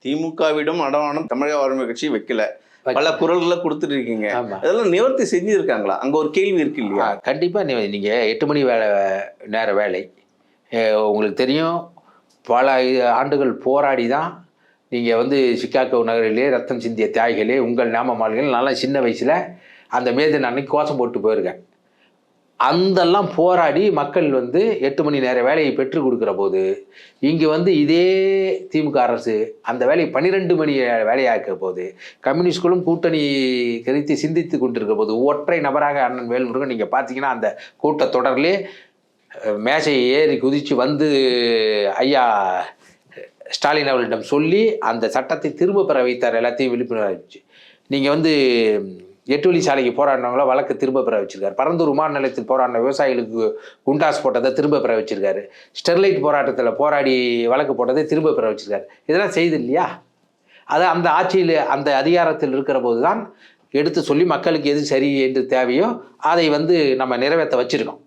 திமுகவிடம் அடமானம் தமிழக வாழ்மை கட்சி வைக்கல, பல குரல்களை கொடுத்துட்டு இருக்கீங்க. அதெல்லாம் நிவர்த்தி செஞ்சிருக்காங்களா? அங்க ஒரு கேள்வி இருக்கு இல்லையா? கண்டிப்பா நீங்க 8 மணி நேர வேலை உங்களுக்கு தெரியும். பல ஆண்டுகள் போராடி தான் நீங்கள் வந்து சிக்காகோ நகரிலே ரத்தம் சிந்திய தியாகிகளே உங்கள் நாமமால்கள் நல்லா சின்ன வயசில் அந்த மேதன் அன்னைக்கு கோஷம் போட்டு போயிருக்கேன். அந்தெல்லாம் போராடி மக்கள் வந்து 8 மணி நேர வேலையை பெற்றுக் கொடுக்குற போது இங்கே வந்து இதே திமுக அரசு அந்த வேலையை 12 மணி வேலையாக்க போது கம்யூனிஸ்ட்களும் கூட்டணி கருத்து சிந்தித்து கொண்டிருக்க போது ஒற்றை நபராக அண்ணன் வேல்முருகன் நீங்கள் பார்த்தீங்கன்னா அந்த கூட்டத்தொடரிலே மேசையை ஏறி குதித்து வந்து ஐயா ஸ்டாலின் அவர்களிடம் சொல்லி அந்த சட்டத்தை திரும்ப பெற வைத்தார். எல்லாத்தையும் விழிப்புணர்வு ஆயிடுச்சு. நீங்கள் வந்து 8 வழி சாலைக்கு போராடினவங்கள வழக்கு திரும்ப பெற வச்சிருக்காரு. பரந்தூர் விமான நிலையத்தில் போராடின விவசாயிகளுக்கு குண்டாஸ் போட்டதை திரும்ப பெற வச்சிருக்காரு. ஸ்டெர்லைட் போராட்டத்தில் போராடி வழக்கு போட்டதை திரும்ப பெற வச்சிருக்காரு. இதெல்லாம் செய்து இல்லையா? அது அந்த ஆட்சியில் அந்த அதிகாரத்தில் இருக்கிற போது தான் எடுத்து சொல்லி மக்களுக்கு எது சரி என்று தேவையோ அதை வந்து நம்ம நிறைவேற்ற வச்சிருக்கோம்.